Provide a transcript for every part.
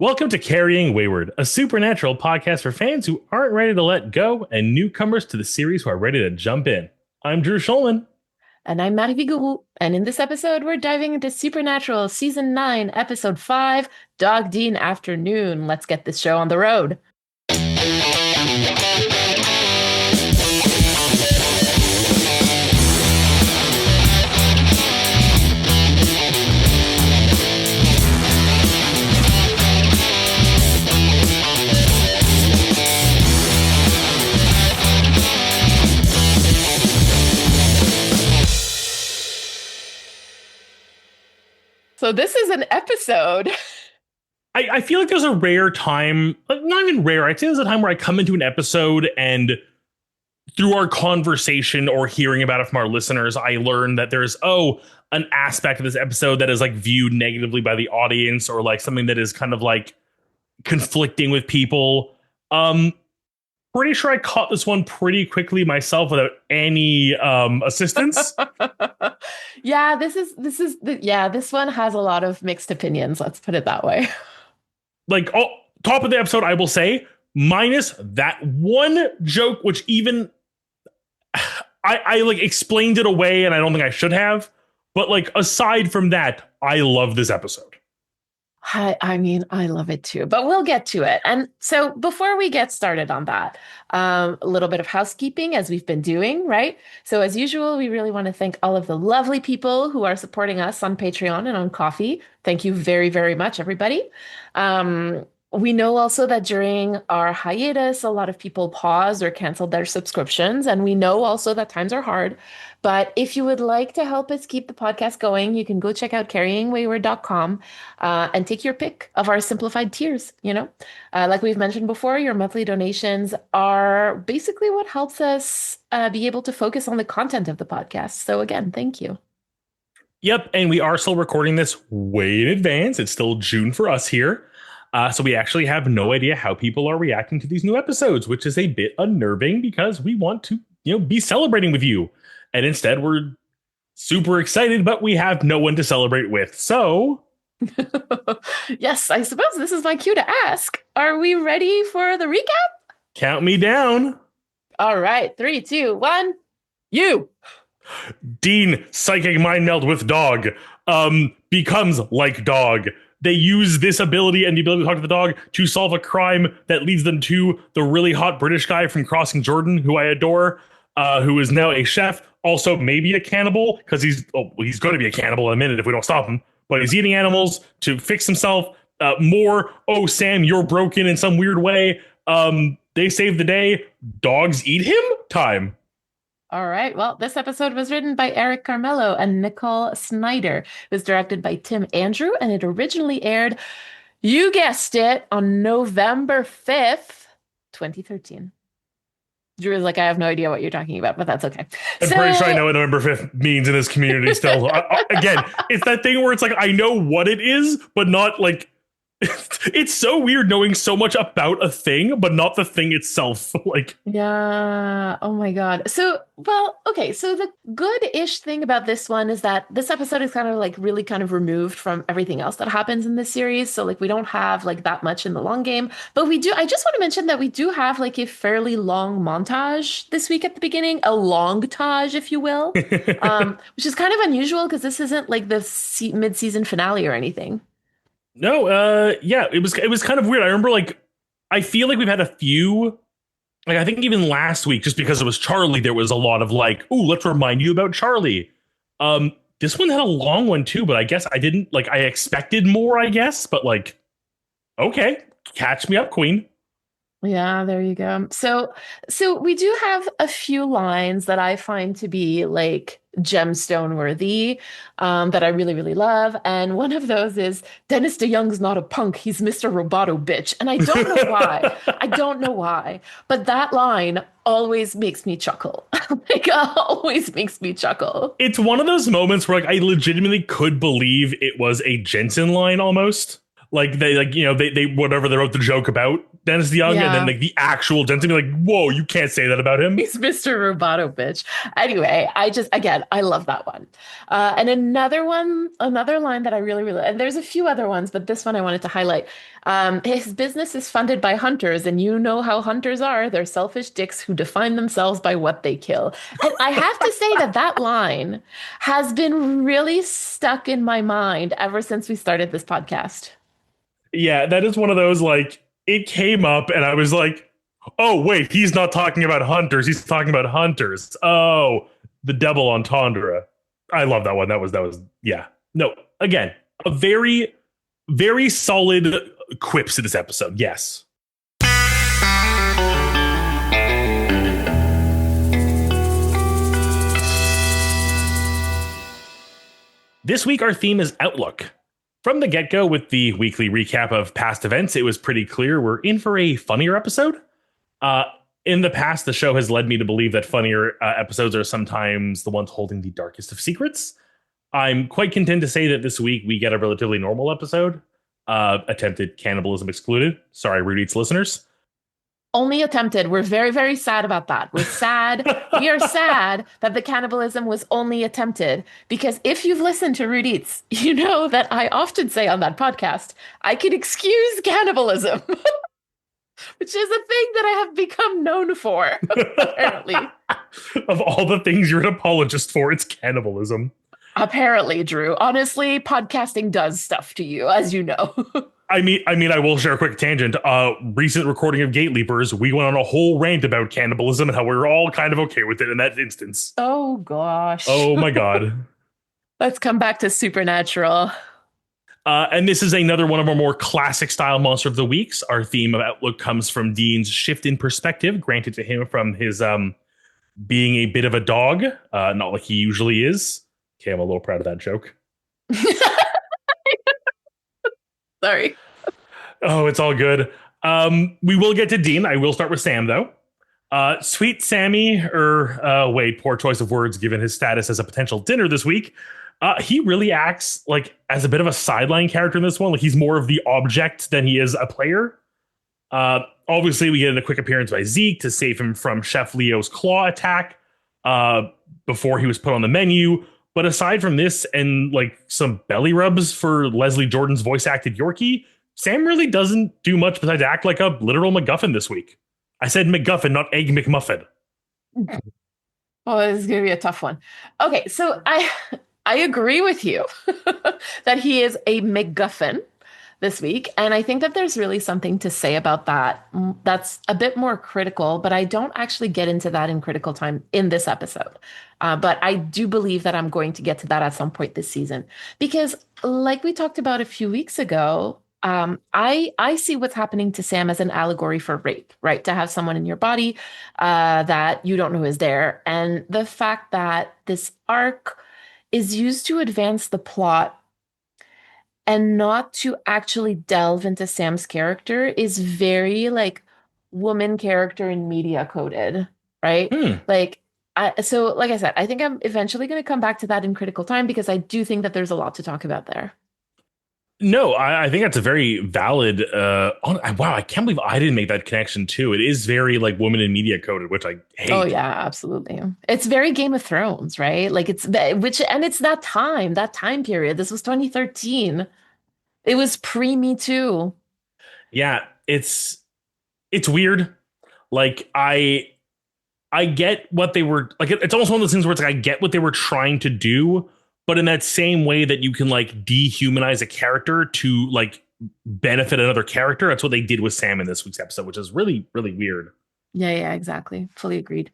Welcome to Carrying Wayward, a supernatural podcast for fans who aren't ready to let go and newcomers to the series who are ready to jump in. I'm Drew Schulman. And I'm Maddie Viguru. And in this episode, we're diving into Supernatural Season 9, Episode 5, Dog Dean Afternoon. Let's get this show on the road. So this is an episode. I feel like there's a rare time, not even rare, I'd say there's a time where I come into an episode and through our conversation or hearing about it from our listeners, I learn that there's, an aspect of this episode that is like viewed negatively by the audience or like something that is kind of like conflicting with people. Pretty sure I caught this one pretty quickly myself without any assistance. This one has a lot of mixed opinions. Let's put it that way. Like, top of the episode, I will say, minus that one joke, which even I like explained it away, and I don't think I should have. But like, aside from that, I love this episode. I mean, I love it too, but we'll get to it. And so before we get started on that, a little bit of housekeeping as we've been doing, right? So as usual, we really want to thank all of the lovely people who are supporting us on Patreon and on Ko-fi. Thank you very, very much, everybody. We know also that during our hiatus, a lot of people paused or canceled their subscriptions. And we know also that times are hard. But if you would like to help us keep the podcast going, you can go check out carryingwayward.com and take your pick of our simplified tiers. Like we've mentioned before, your monthly donations are basically what helps us be able to focus on the content of the podcast. So again, thank you. Yep. And we are still recording this way in advance. It's still June for us here. So we actually have no idea how people are reacting to these new episodes, which is a bit unnerving because we want to, be celebrating with you. And instead, we're super excited, but we have no one to celebrate with. So, yes, I suppose this is my cue to ask. Are we ready for the recap? Count me down. All right. 3, 2, 1. You. Dean, psychic mind meld with dog, becomes like dog. They use this ability and the ability to talk to the dog to solve a crime that leads them to the really hot British guy from Crossing Jordan, who I adore, who is now a chef, also maybe a cannibal, because he's going to be a cannibal in a minute if we don't stop him, but he's eating animals to fix himself. Sam, you're broken in some weird way. They save the day. Dogs eat him? Time. All right. Well, this episode was written by Eric Carmelo and Nicole Snyder. It was directed by Tim Andrew, and it originally aired, you guessed it, on November 5th, 2013. Drew is like, I have no idea what you're talking about, but that's okay. I'm pretty sure I know what November 5th means in this community still. Again, it's that thing where it's like, I know what it is, but not like... It's so weird knowing so much about a thing, but not the thing itself. Yeah. Oh my God. So the good-ish thing about this one is that this episode is kind of like really kind of removed from everything else that happens in this series. So like we don't have like that much in the long game, but we do. I just want to mention that we do have like a fairly long montage this week at the beginning, a long-tage, if you will, which is kind of unusual because this isn't like the mid-season finale or anything. No, it was kind of weird. I remember I feel like we've had a few, I think even last week, just because it was Charlie, there was a lot of let's remind you about Charlie. This one had a long one too, but I guess I didn't I expected more, I guess, but okay, catch me up, Queen. Yeah, there you go. So we do have a few lines that I find to be gemstone worthy, that I really, really love. And one of those is Dennis DeYoung's not a punk. He's Mr. Roboto, bitch. And I don't know why. I don't know why. But that line always makes me chuckle. Always makes me chuckle. It's one of those moments where I legitimately could believe it was a Jensen line almost. They whatever they wrote the joke about, Dennis DeYoung, and then Yeah. like the actual Jensen be like, whoa, you can't say that about him. He's Mr. Roboto, bitch. Anyway, again, I love that one. And another line that I really, really, and there's a few other ones, but this one I wanted to highlight. His business is funded by hunters, and you know how hunters are. They're selfish dicks who define themselves by what they kill. And I have to say that that line has been really stuck in my mind ever since we started this podcast. Yeah, that is one of those like it came up and I was like, oh wait, he's not talking about hunters, he's talking about hunters. Oh, the double entendre. I love that one. That was yeah. No, again, a very, very solid quips to this episode. Yes. This week, our theme is Outlook. From the get go, with the weekly recap of past events, it was pretty clear we're in for a funnier episode. Uh, in the past, the show has led me to believe that funnier episodes are sometimes the ones holding the darkest of secrets. I'm quite content to say that this week we get a relatively normal episode. Attempted cannibalism excluded. Sorry, Rude Eats listeners. Only attempted. We're very, very sad about that. We're sad. We are sad that the cannibalism was only attempted because if you've listened to Rude Eats, you know that I often say on that podcast, I can excuse cannibalism, which is a thing that I have become known for, apparently. Of all the things you're an apologist for, it's cannibalism. Apparently, Drew. Honestly, podcasting does stuff to you, as you know. I will share a quick tangent. Recent recording of Gate Leapers, we went on a whole rant about cannibalism and how we were all kind of okay with it in that instance. Oh, gosh. Oh my god. Let's come back to Supernatural. And this is another one of our more classic style Monster of the Weeks. Our theme of Outlook comes from Dean's shift in perspective, granted to him from his being a bit of a dog, not like he usually is. Okay, I'm a little proud of that joke. Sorry. Oh, it's all good. We will get to Dean. I will start with Sam, though. Sweet Sammy, or wait, poor choice of words given his status as a potential dinner this week. He really acts like as a bit of a sideline character in this one. Like he's more of the object than he is a player. Obviously, we get a quick appearance by Zeke to save him from Chef Leo's claw attack before he was put on the menu. But aside from this and like some belly rubs for Leslie Jordan's voice acted Yorkie, Sam really doesn't do much besides act like a literal MacGuffin this week. I said McGuffin, not Egg McMuffin. Oh, this is going to be a tough one. Okay, so I agree with you that he is a MacGuffin this week. And I think that there's really something to say about that. That's a bit more critical, but I don't actually get into that in critical time in this episode. But I do believe that I'm going to get to that at some point this season. Because like we talked about a few weeks ago, I see what's happening to Sam as an allegory for rape, right? To have someone in your body that you don't know is there. And the fact that this arc is used to advance the plot and not to actually delve into Sam's character is very like woman character in media coded, right? Like like I said, I think I'm eventually going to come back to that in critical time because I do think that there's a lot to talk about there. No, I think that's a very valid. Wow, I can't believe I didn't make that connection too. It is very like woman in media coded, which I hate. Oh yeah, absolutely. It's very Game of Thrones, right? Like it's that time period. This was 2013. It was pre Me Too. Yeah, it's weird. Like I get what they were like. It's almost one of those things where it's like I get what they were trying to do, but in that same way that you can like dehumanize a character to like benefit another character, that's what they did with Sam in this week's episode, which is really, really weird. Yeah, exactly. Fully agreed.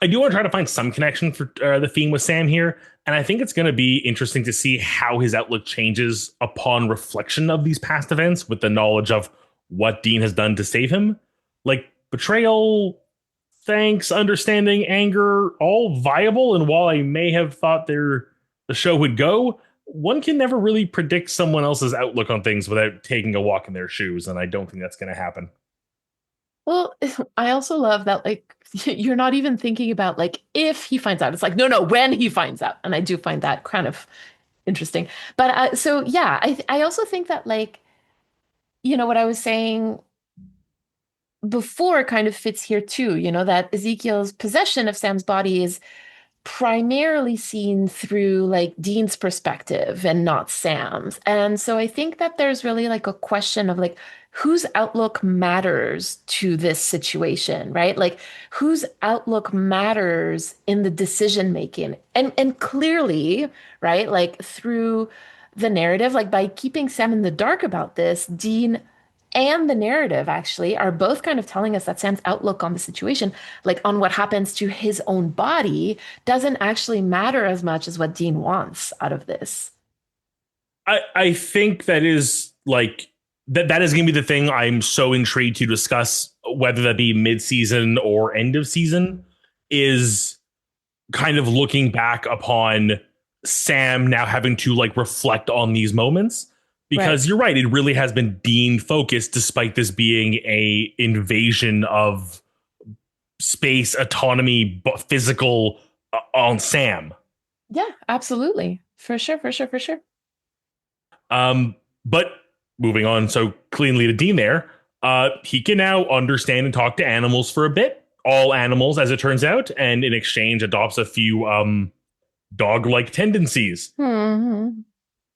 I do want to try to find some connection for the theme with Sam here. And I think it's going to be interesting to see how his outlook changes upon reflection of these past events with the knowledge of what Dean has done to save him. Like betrayal, thanks, understanding, anger, all viable. And while I may have thought the show would go, one can never really predict someone else's outlook on things without taking a walk in their shoes. And I don't think that's going to happen. Well, I also love that, like, you're not even thinking about, like, if he finds out. It's like, no, when he finds out. And I do find that kind of interesting. But so, yeah, I also think that, like, you know, what I was saying before kind of fits here too, that Ezekiel's possession of Sam's body is primarily seen through like Dean's perspective and not Sam's. And so I think that there's really like a question of like whose outlook matters to this situation, right? Like whose outlook matters in the decision making. And clearly, right, like through the narrative, like by keeping Sam in the dark about this, Dean and the narrative actually are both kind of telling us that Sam's outlook on the situation, like on what happens to his own body, doesn't actually matter as much as what Dean wants out of this. I think that is like that is going to be the thing I'm so intrigued to discuss, whether that be mid-season or end of season, is kind of looking back upon Sam now having to like reflect on these moments. Right. Because you're right, it really has been Dean focused, despite this being a invasion of space, autonomy, physical on Sam. Yeah, absolutely. For sure, for sure, for sure. But moving on so cleanly to Dean there, he can now understand and talk to animals for a bit. All animals, as it turns out, and in exchange adopts a few dog-like tendencies. Hmm.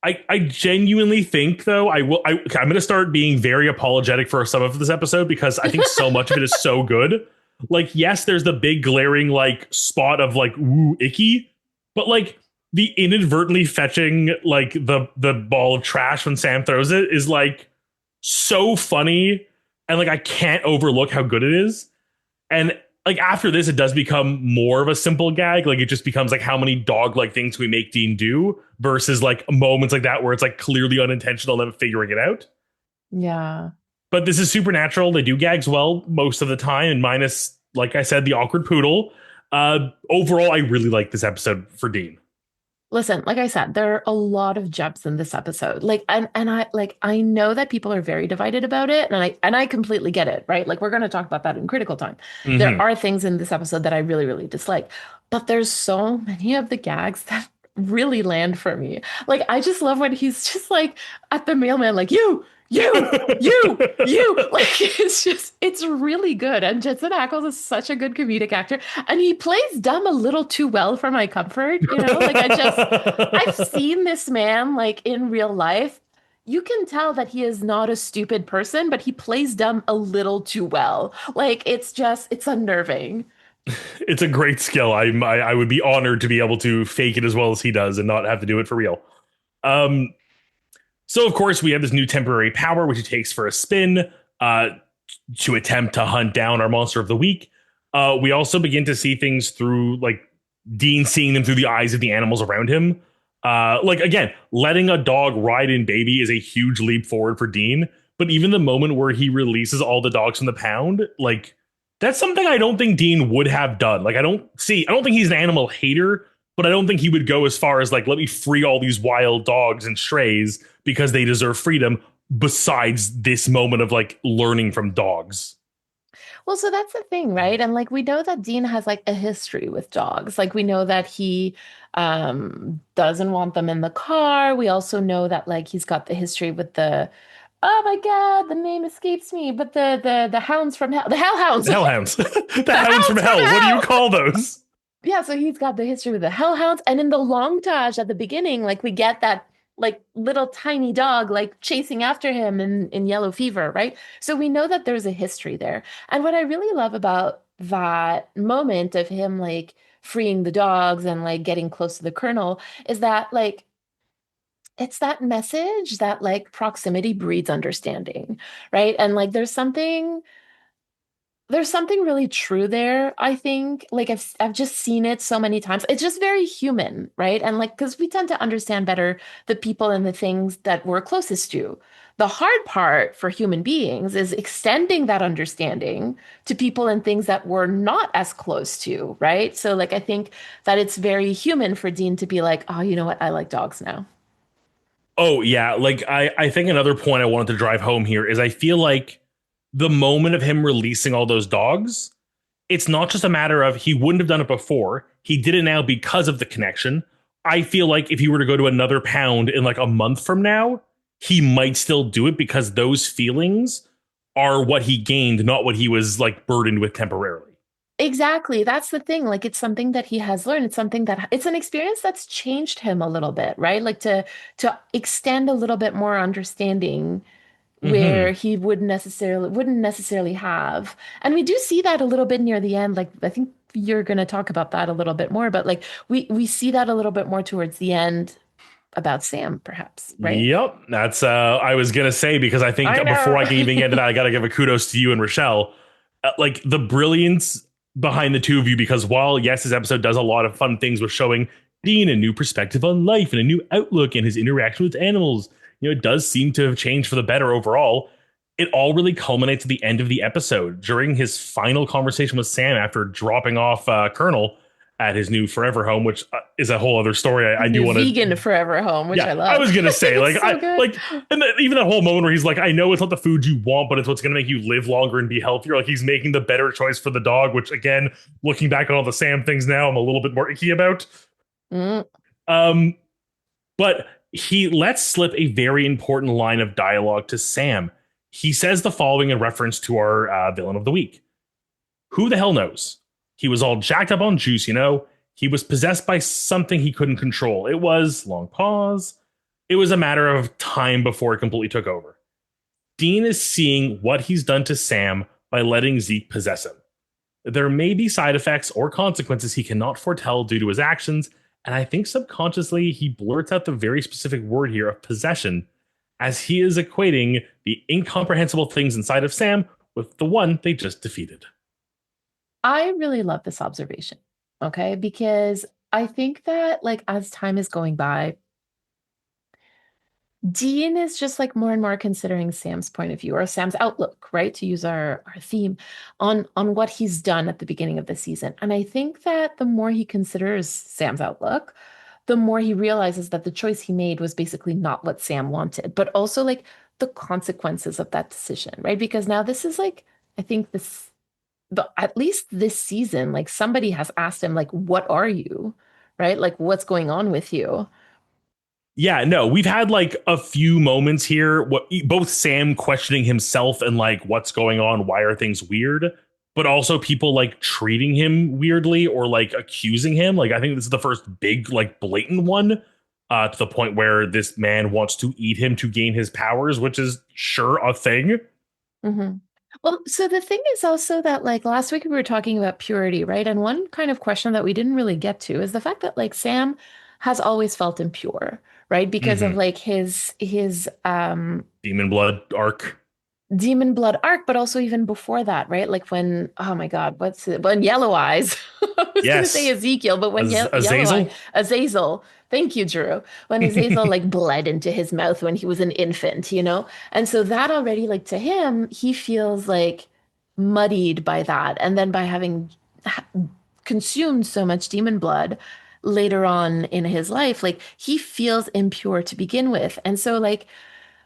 I genuinely think though I'm going to start being very apologetic for some of this episode because I think so much of it is so good. Like, yes, there's the big glaring like spot of like ooh icky, but like the inadvertently fetching like the ball of trash when Sam throws it is like so funny, and like I can't overlook how good it is. And like after this, it does become more of a simple gag. Like it just becomes like how many dog like things we make Dean do versus like moments like that where it's like clearly unintentional and figuring it out. Yeah. But this is supernatural. They do gags well most of the time, and minus, like I said, the awkward poodle. Overall, I really like this episode for Dean. Listen, like I said, there are a lot of gems in this episode. Like, and I know that people are very divided about it, and I completely get it, right? Like we're going to talk about that in critical time. There Mm-hmm. are things in this episode that I really, really dislike, but there's so many of the gags that really land for me. Like I just love when he's just like at the mailman, like you. Like it's really good. And Jensen Ackles is such a good comedic actor, and he plays dumb a little too well for my comfort. Like I've seen this man like in real life. You can tell that he is not a stupid person, but he plays dumb a little too well. Like it's unnerving. It's a great skill. I would be honored to be able to fake it as well as he does and not have to do it for real. Um, so of course we have this new temporary power which he takes for a spin uh, to attempt to hunt down our monster of the week. We also begin to see things through like Dean seeing them through the eyes of the animals around him. Like again, letting a dog ride in baby is a huge leap forward for Dean. But even the moment where he releases all the dogs from the pound, like that's something I don't think Dean would have done. Like I don't think he's an animal hater, but I don't think he would go as far as like, let me free all these wild dogs and strays because they deserve freedom. Besides this moment of like learning from dogs. Well, so that's the thing, right? And like we know that Dean has like a history with dogs. Like we know that he doesn't want them in the car. We also know that like he's got the history with the oh my God, the name escapes me, but the hounds from hell, the hellhounds. The hellhounds. The The hounds from hounds from hell. What do you hell. call those? Yeah, so he's got the history with the hellhounds. And in the long-tage at the beginning, like we get that like little tiny dog like chasing after him in yellow fever, right? So we know that there's a history there. And what I really love about that moment of him like freeing the dogs and like getting close to the colonel is that like it's that message that like proximity breeds understanding, right? And like there's something really true there, I think. Like I've just seen it so many times. It's just very human, right? And like because we tend to understand better the people and the things that we're closest to. The hard part for human beings is extending that understanding to people and things that we're not as close to, right? So like I think that it's very human for Dean to be like, "Oh, you know what? I like dogs now." Oh yeah, like I think another point I wanted to drive home here is I feel like the moment of him releasing all those dogs, it's not just a matter of he wouldn't have done it before. He did it now because of the connection. I feel like if he were to go to another pound in like a month from now, he might still do it because those feelings are what he gained, not what he was like burdened with temporarily. Exactly. That's the thing. Like it's something that he has learned. It's something that it's an experience that's changed him a little bit, right? Like to extend a little bit more understanding where Hmm. he wouldn't necessarily have. And we do see that a little bit near the end. Like I think you're going to talk about that a little bit more, but like we see that a little bit more towards the end about Sam, perhaps, right? Yep, that's I was gonna say because I think I before know. I can even get into that, I gotta give a kudos to you and Rochelle, like the brilliance behind the two of you. Because while yes, this episode does a lot of fun things with showing Dean a new perspective on life and a new outlook and his interaction with animals, it does seem to have changed for the better overall. It all really culminates at the end of the episode during his final conversation with Sam after dropping off Colonel at his new forever home, which is a whole other story. I His do new want to vegan forever home, which I yeah, I love. was gonna say, It's like, so good. and even that whole moment where he's like, "I know it's not the food you want, but it's what's gonna make you live longer and be healthier." Like he's making the better choice for the dog, which again, looking back on all the Sam things now, I'm a little bit more icky about. Mm. Um, but he lets slip a very important line of dialogue to Sam. He says the following in reference to our villain of the week: "Who the hell knows? He was all jacked up on juice, you know. He was possessed by something he couldn't control. It was long pause." It was a matter of time before it completely took over. Dean is seeing what he's done to Sam by letting Zeke possess him. There may be side effects or consequences he cannot foretell due to his actions, and I think subconsciously he blurts out the very specific word here of possession, as he is equating the incomprehensible things inside of Sam with the one they just defeated. I really love this observation, okay? Because I think that like as time is going by, Dean is just like more and more considering Sam's point of view or Sam's outlook, right? To use our theme on what he's done at the beginning of the season. And I think that the more he considers Sam's outlook, the more he realizes that the choice he made was basically not what Sam wanted, but also like the consequences of that decision, right? Because now this is like, I think this the at least this season, like somebody has asked him, like, what are you? Right? Like, what's going on with you? Yeah, no, we've had like a few moments here, what both Sam questioning himself and like what's going on, why are things weird, but also people like treating him weirdly or like accusing him. Like I think this is the first big like blatant one, to the point where this man wants to eat him to gain his powers, which is sure a thing. Hmm. Well, so the thing is also that like last week we were talking about purity, right? And one kind of question that we didn't really get to is the fact that like Sam has always felt impure, right? Because of Hmm. like his Demon blood arc. demon blood arc, but also even before that, right? Like when, oh my God, what's it? When Yellow Eyes, I was going to say Yes, Ezekiel, but when Yellow Eye, Azazel. Azazel, thank you, Drew, when Azazel like bled into his mouth when he was an infant, you know? And so that already, like to him, he feels like muddied by that. And then by having consumed so much demon blood later on in his life, like he feels impure to begin with. And so, like,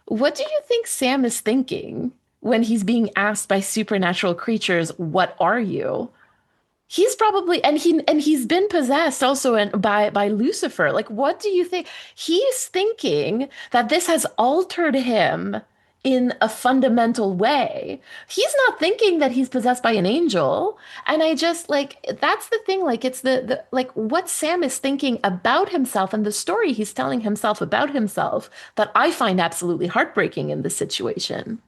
what do you think Sam is thinking when he's being asked by supernatural creatures, "What are you?" He's probably and he's been possessed also by Lucifer. Like, what do you think? He's thinking that this has altered him in a fundamental way. He's not thinking that he's possessed by an angel. And I just like that's the thing. Like it's the like what Sam is thinking about himself and the story he's telling himself about himself that I find absolutely heartbreaking in this situation.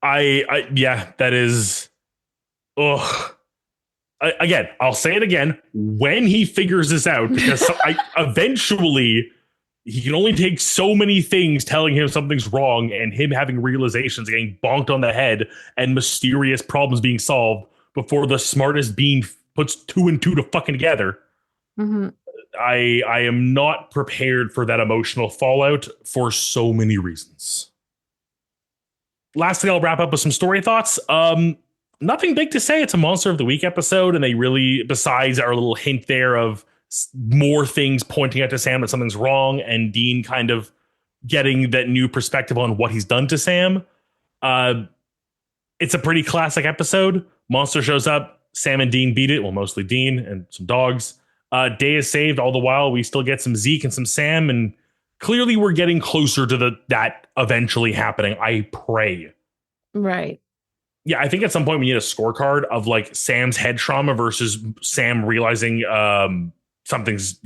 Yeah, that is. Ugh. Again, I'll say it again when he figures this out, because I eventually he can only take so many things telling him something's wrong and him having realizations, getting bonked on the head, and mysterious problems being solved before the smartest being puts two and two to fucking together. Mhm. I am not prepared for that emotional fallout for so many reasons. Lastly, I'll wrap up with some story thoughts. Nothing big to say. It's a Monster of the Week episode, and they really, besides our little hint there of more things pointing out to Sam that something's wrong, and Dean kind of getting that new perspective on what he's done to Sam. Uh, it's a pretty classic episode. Monster shows up. Sam and Dean beat it. Well, mostly Dean and some dogs. Day is saved. All the while, we still get some Zeke and some Sam, and clearly we're getting closer to that eventually happening. I pray. Right. Yeah, I think at some point we need a scorecard of like Sam's head trauma versus Sam realizing something's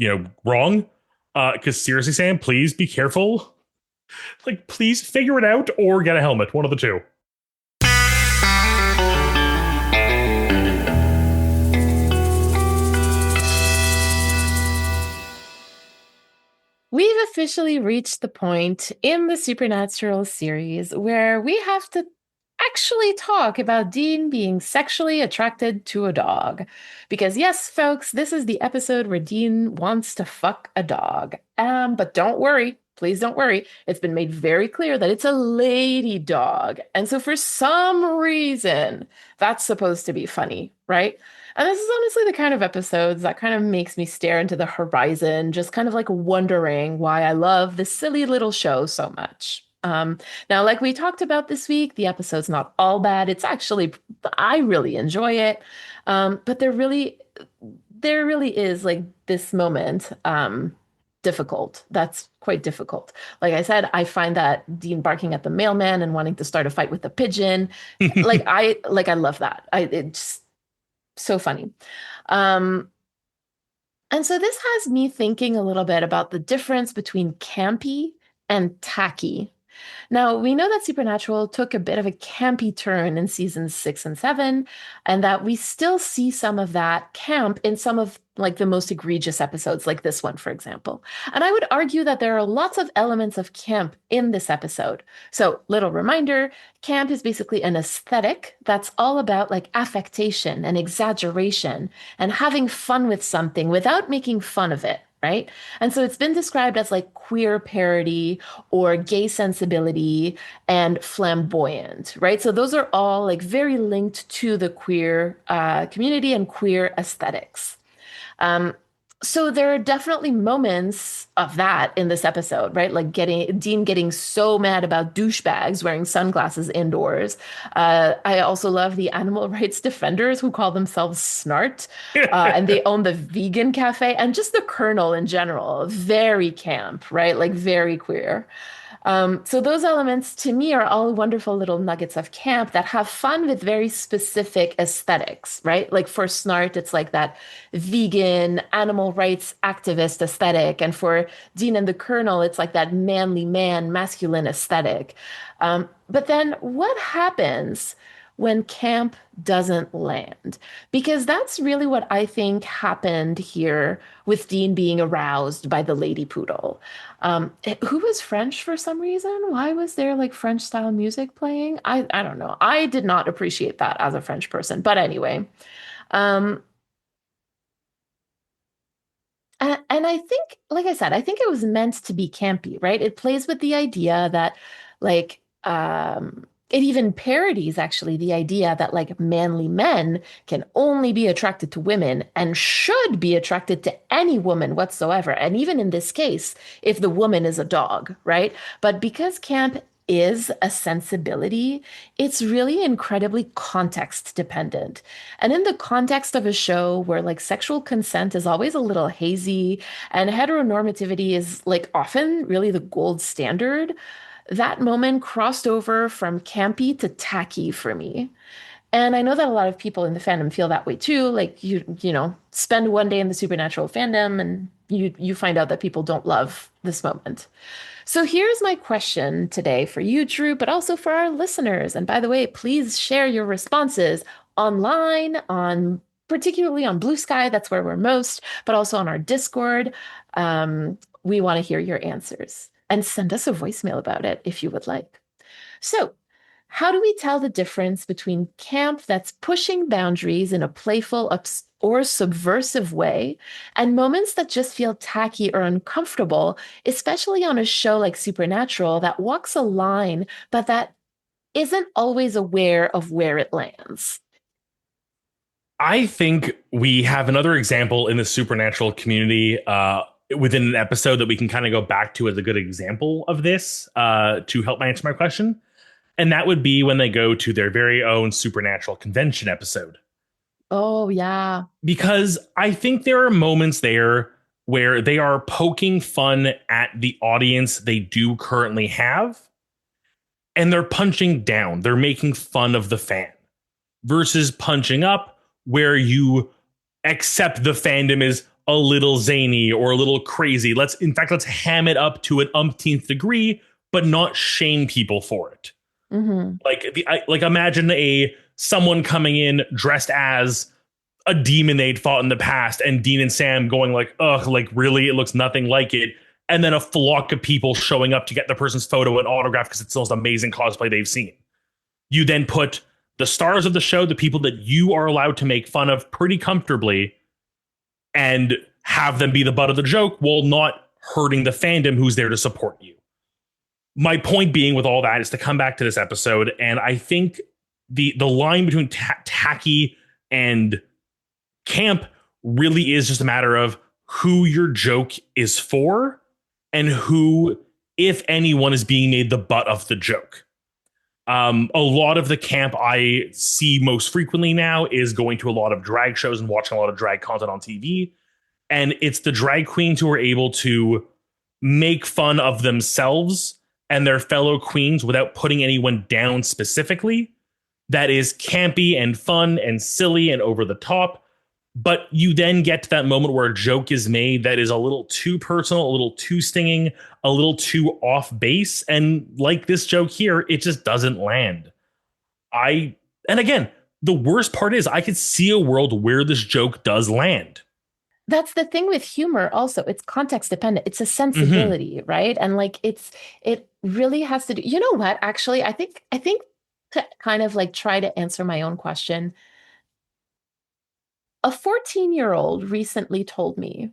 wrong. Because seriously, Sam, please be careful. Like, please figure it out or get a helmet. One of the two. We've officially reached the point in the Supernatural series where we have to actually talk about Dean being sexually attracted to a dog. Because, yes, folks, this is the episode where Dean wants to fuck a dog. But don't worry. Please don't worry. It's been made very clear that it's a lady dog. And so, for some reason, that's supposed to be funny, right? And this is honestly the kind of episodes that kind of makes me stare into the horizon, just kind of like wondering why I love this silly little show so much. Now, like we talked about this week, the episode's not all bad. It's actually, I really enjoy it. But there really is like this moment, difficult. That's quite difficult. Like I said, I find that Dean barking at the mailman and wanting to start a fight with the pigeon, I love that. It's so funny. Um, and so this has me thinking a little bit about the difference between campy and tacky. Now, we know that Supernatural took a bit of a campy turn in seasons 6 and 7, and that we still see some of that camp in some of like the most egregious episodes, like this one, for example. And I would argue that there are lots of elements of camp in this episode. So, little reminder, camp is basically an aesthetic that's all about like affectation and exaggeration and having fun with something without making fun of it. Right. And so it's been described as like queer parody or gay sensibility and flamboyant, right? So those are all like very linked to the queer community and queer aesthetics. Um, so there are definitely moments of that in this episode, right? Like getting Dean getting so mad about douchebags wearing sunglasses indoors. I also love the animal rights defenders who call themselves Snart, and they own the vegan cafe and just the Colonel in general. Very camp, right? Like very queer. So those elements to me are all wonderful little nuggets of camp that have fun with very specific aesthetics, right? Like for Snart, it's like that vegan animal rights activist aesthetic. And for Dean and the Colonel, it's like that manly man, masculine aesthetic. But then what happens when camp doesn't land? Because that's really what I think happened here with Dean being aroused by the lady poodle. Who was French for some reason? Why was there like French style music playing? I don't know. I did not appreciate that as a French person. But anyway, um, and I think, like I said, I think it was meant to be campy, right? It plays with the idea that, like, it even parodies actually the idea that like manly men can only be attracted to women and should be attracted to any woman whatsoever. And even in this case, if the woman is a dog, right? But because camp is a sensibility, it's really incredibly context dependent. And in the context of a show where like sexual consent is always a little hazy and heteronormativity is like often really the gold standard, that moment crossed over from campy to tacky for me. And I know that a lot of people in the fandom feel that way too. Like you spend one day in the Supernatural fandom and you find out that people don't love this moment. So here's my question today for you, Drew, but also for our listeners. And by the way, please share your responses online, on particularly on Blue Sky, that's where we're most, but also on our Discord. We want to hear your answers and send us a voicemail about it if you would like. So, how do we tell the difference between camp that's pushing boundaries in a playful or subversive way and moments that just feel tacky or uncomfortable, especially on a show like Supernatural that walks a line, but that isn't always aware of where it lands? I think we have another example in the supernatural community within an episode that we can kind of go back to as a good example of this to help answer my question. And that would be when they go to their very own supernatural convention episode. Oh, yeah. Because I think there are moments there where they are poking fun at the audience they do currently have. and they're punching down. They're making fun of the fan versus punching up, where you accept the fandom is a little zany or a little crazy. Let's ham it up to an umpteenth degree, but not shame people for it. Mm-hmm. Like imagine a someone coming in dressed as a demon they'd fought in the past, and Dean and Sam going like, ugh, like really, it looks nothing like it. And then a flock of people showing up to get the person's photo and autograph because it's the most amazing cosplay they've seen. You then put the stars of the show, the people that you are allowed to make fun of pretty comfortably, and have them be the butt of the joke while not hurting the fandom who's there to support you. My point being with all that is to come back to this episode, and I think the line between tacky and camp really is just a matter of who your joke is for and who, if anyone, is being made the butt of the joke. A lot of the camp I see most frequently now is going to a lot of drag shows and watching a lot of drag content on TV. And it's the drag queens who are able to make fun of themselves and their fellow queens without putting anyone down specifically. That is campy and fun and silly and over the top. But you then get to that moment where a joke is made that is a little too personal, a little too stinging, a little too off base. And like this joke here, it just doesn't land. And again, the worst part is I could see a world where this joke does land. That's the thing with humor also. It's context dependent. It's a sensibility, right? And like it really has to do, you know what? Actually, I think to kind of like try to answer my own question, a 14-year-old recently told me,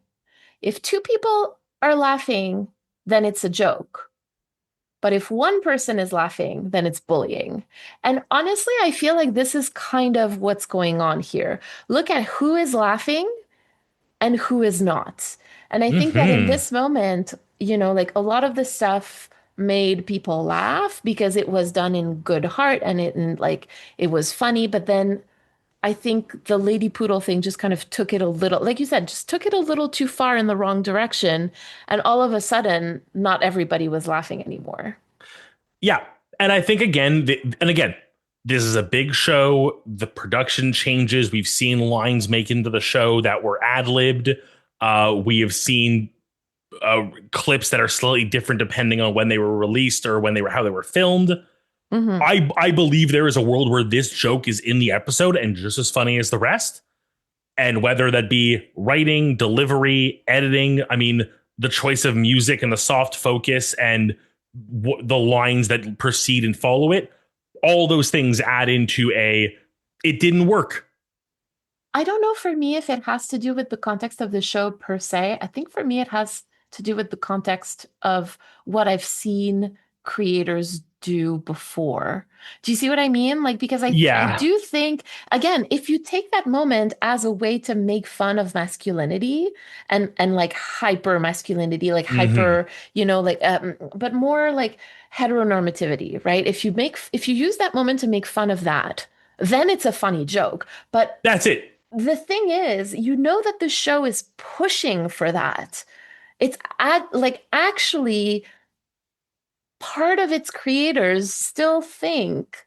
if two people are laughing, then it's a joke. But if one person is laughing, then it's bullying. And honestly, I feel like this is kind of what's going on here. Look at who is laughing and who is not. And I think that in this moment, you know, like a lot of the stuff made people laugh because it was done in good heart and it was funny. But then I think the lady poodle thing just kind of took it a little, like you said, just took it a little too far in the wrong direction. And all of a sudden, not everybody was laughing anymore. Yeah. And I think again, this is a big show. The production changes. We've seen lines make into the show that were ad-libbed. We have seen clips that are slightly different depending on when they were released or how they were filmed. Mm-hmm. I believe there is a world where this joke is in the episode and just as funny as the rest. And whether that be writing, delivery, editing, I mean, the choice of music and the soft focus and the lines that precede and follow it, all those things add into it didn't work. I don't know for me if it has to do with the context of the show per se. I think for me, it has to do with the context of what I've seen creators do before. Do you see what I mean? Like, because I do think, again, if you take that moment as a way to make fun of masculinity and like hyper masculinity, like hyper, you know, like, but more like heteronormativity, right? If you use that moment to make fun of that, then it's a funny joke. But that's it. The thing is, you know that the show is pushing for that. It's actually part of its creators still think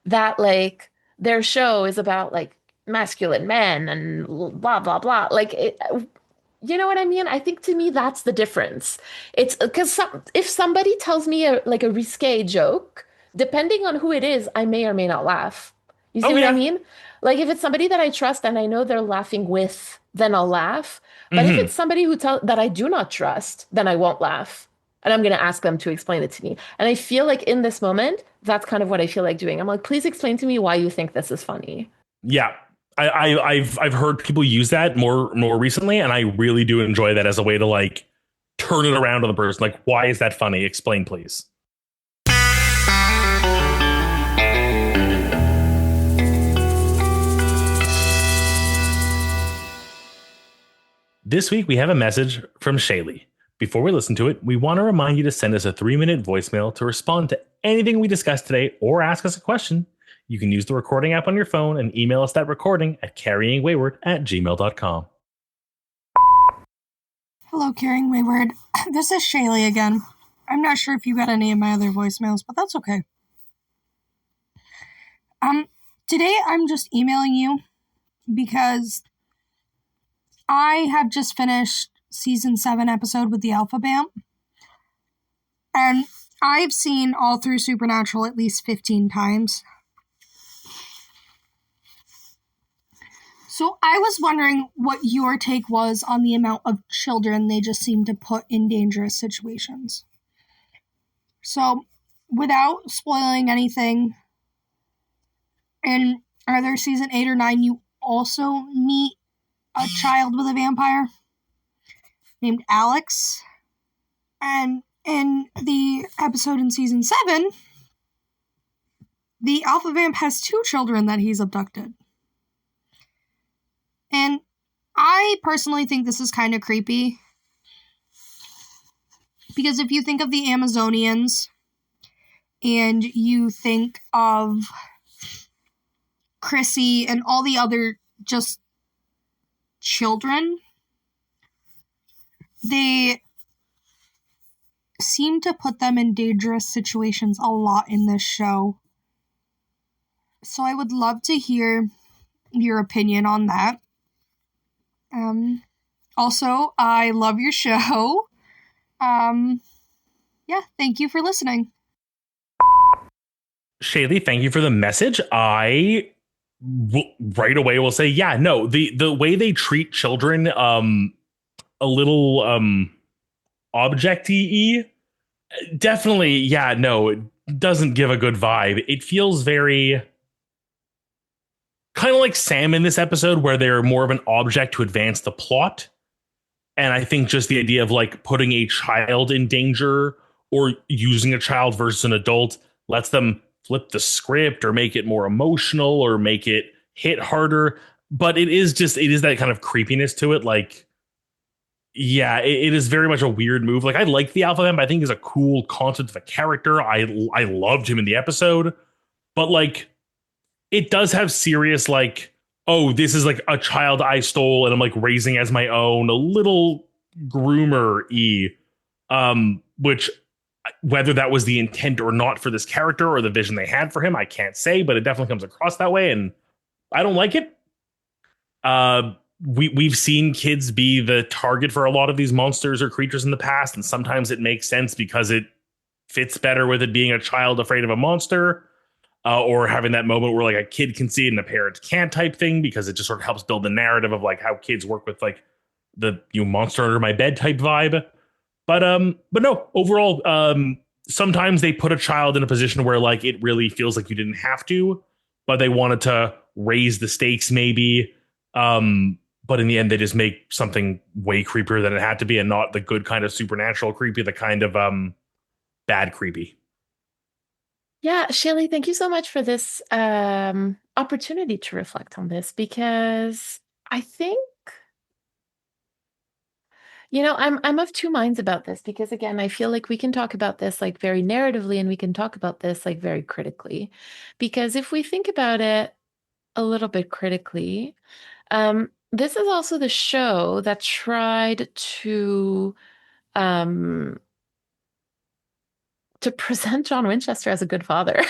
that like their show is about like masculine men and blah blah blah. Like you know what I mean? I think to me that's the difference. It's because if somebody tells me a risque joke, depending on who it is, I may or may not laugh. You see what I mean? Like if it's somebody that I trust and I know they're laughing with, then I'll laugh. But if it's somebody that I do not trust, then I won't laugh. And I'm going to ask them to explain it to me. And I feel like in this moment, that's kind of what I feel like doing. I'm like, please explain to me why you think this is funny. Yeah. I've heard people use that more recently, and I really do enjoy that as a way to like turn it around on the person. Like, why is that funny? Explain, please. This week we have a message from Shaylee. Before we listen to it, we want to remind you to send us a 3-minute voicemail to respond to anything we discussed today or ask us a question. You can use the recording app on your phone and email us that recording at carryingwayward@gmail.com. Hello, Carrying Wayward. This is Shaylee again. I'm not sure if you got any of my other voicemails, but that's okay. Um, Today I'm just emailing you because I have just finished season 7 episode with the Alpha Vamp, and I've seen all through Supernatural at least 15 times. So I was wondering what your take was on the amount of children they just seem to put in dangerous situations. So, without spoiling anything, in either season 8 or 9, you also meet a child with a vampire named Alex. And in the episode in season 7, the Alpha Vamp has 2 children that he's abducted. And I personally think this is kind of creepy. Because if you think of the Amazonians and you think of Chrissy and all the other just children, they seem to put them in dangerous situations a lot in this show. So I would love to hear your opinion on that. Also, I love your show. Yeah, thank you for listening. Shaylee, thank you for the message. Right away will say, yeah, no, the way they treat children, a little object-y, definitely, yeah, no, it doesn't give a good vibe. It feels very kind of like Sam in this episode, where they're more of an object to advance the plot. And I think just the idea of like putting a child in danger or using a child versus an adult lets them flip the script or make it more emotional or make it hit harder. But it is that kind of creepiness to it. Like, yeah, it is very much a weird move. Like, I like the Alpha Vamp. I think he's a cool concept of a character. I loved him in the episode. But like, it does have serious, like, oh, this is like a child I stole and I'm like raising as my own, a little groomer-y, which whether that was the intent or not for this character or the vision they had for him, I can't say, but it definitely comes across that way, and I don't like it. We've seen kids be the target for a lot of these monsters or creatures in the past, and sometimes it makes sense because it fits better with it being a child afraid of a monster. Or having that moment where like a kid can see it and a parent can't type thing, because it just sort of helps build the narrative of like how kids work with like the monster under my bed type vibe. But no, overall, sometimes they put a child in a position where like it really feels like you didn't have to, but they wanted to raise the stakes maybe. But in the end, they just make something way creepier than it had to be, and not the good kind of supernatural creepy, the kind of bad creepy. Yeah, Shaylee, thank you so much for this opportunity to reflect on this, because I think, I'm of two minds about this, because again, I feel like we can talk about this like very narratively and we can talk about this like very critically. Because if we think about it a little bit critically, this is also the show that tried um, to present John Winchester as a good father.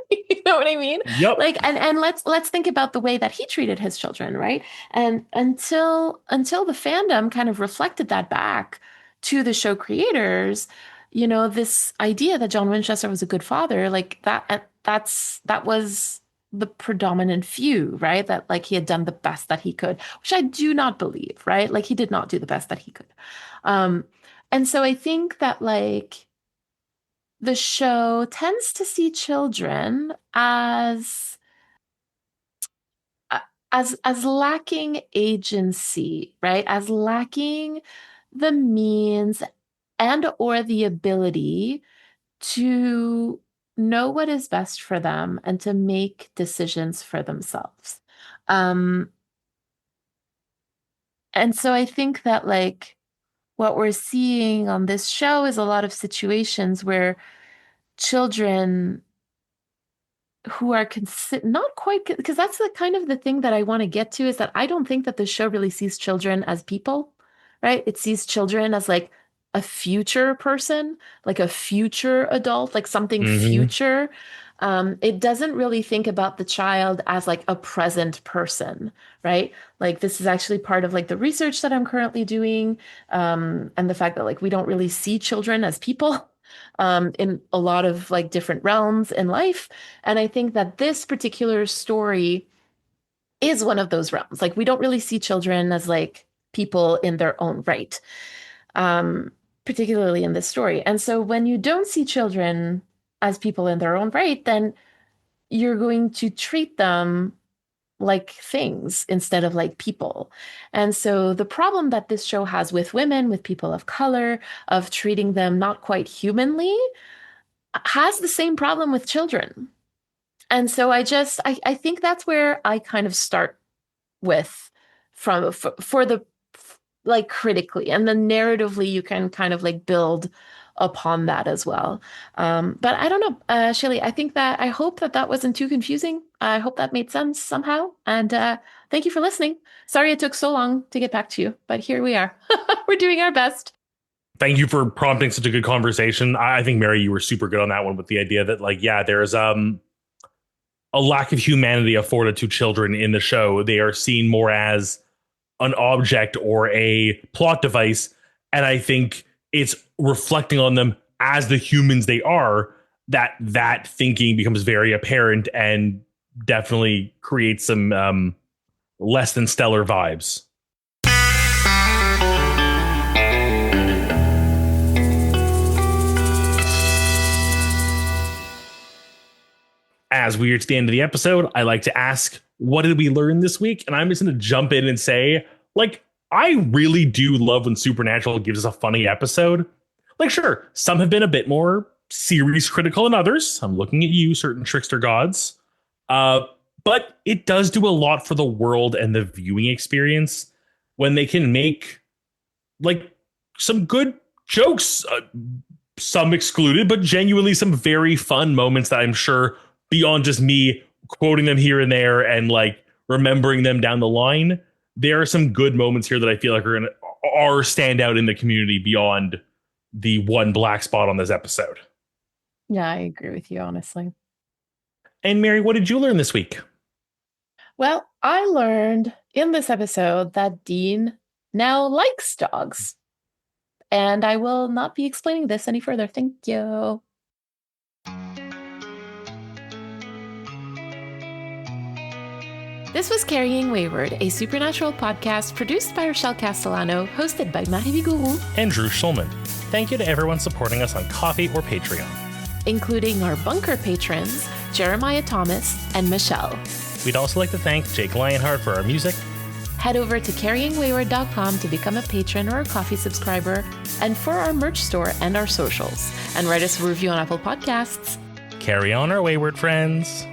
You know what I mean? Yep. Like, and let's think about the way that he treated his children, right? And until the fandom kind of reflected that back to the show creators, this idea that John Winchester was a good father, like that was the predominant view, right? That like he had done the best that he could, which I do not believe, right? Like he did not do the best that he could. Um, and so I think that like the show tends to see children as lacking agency, right? As lacking the means and or the ability to know what is best for them and to make decisions for themselves. Um, and so I think that like what we're seeing on this show is a lot of situations where children who are not quite, because that's the kind of the thing that I want to get to, is that I don't think that the show really sees children as people, right? It sees children as like a future person, like a future adult, like something Mm-hmm. future. It doesn't really think about the child as like a present person, right? Like this is actually part of like the research that I'm currently doing, and the fact that like we don't really see children as people in a lot of like different realms in life. And I think that this particular story is one of those realms. Like we don't really see children as like people in their own right, particularly in this story. And so when you don't see children as people in their own right, then you're going to treat them like things instead of like people. And so the problem that this show has with women, with people of color, of treating them not quite humanly, has the same problem with children. And so I think that's where I kind of start with for the like critically, and then narratively you can kind of like build upon that as well. But I don't know, Shelley, I hope that that wasn't too confusing. I hope that made sense somehow. And thank you for listening. Sorry it took so long to get back to you, but here we are. We're doing our best. Thank you for prompting such a good conversation. I think, Mary, you were super good on that one with the idea that, like, yeah, there's a lack of humanity afforded to children in the show. They are seen more as an object or a plot device. And I think it's reflecting on them as the humans they are, that thinking becomes very apparent and definitely creates some less than stellar vibes. As we are to the end of the episode, I like to ask, what did we learn this week? And I'm just going to jump in and say, like, I really do love when Supernatural gives us a funny episode. Like, sure, some have been a bit more series critical than others. I'm looking at you, certain trickster gods. But it does do a lot for the world and the viewing experience when they can make, like, some good jokes, some excluded, but genuinely some very fun moments that I'm sure, beyond just me quoting them here and there and like remembering them down the line, there are some good moments here that I feel like are stand out in the community beyond the one black spot on this episode. Yeah, I agree with you, honestly. And Mary, what did you learn this week? Well, I learned in this episode that Dean now likes dogs. And I will not be explaining this any further. Thank you. This was Carrying Wayward, a Supernatural podcast produced by Rochelle Castellano, hosted by Marie Vigourou and Drew Schulman. Thank you to everyone supporting us on Ko-fi or Patreon, including our bunker patrons, Jeremiah Thomas and Michelle. We'd also like to thank Jake Lionheart for our music. Head over to carryingwayward.com to become a patron or a Ko-fi subscriber, and for our merch store and our socials. And write us a review on Apple Podcasts. Carry on, our wayward friends.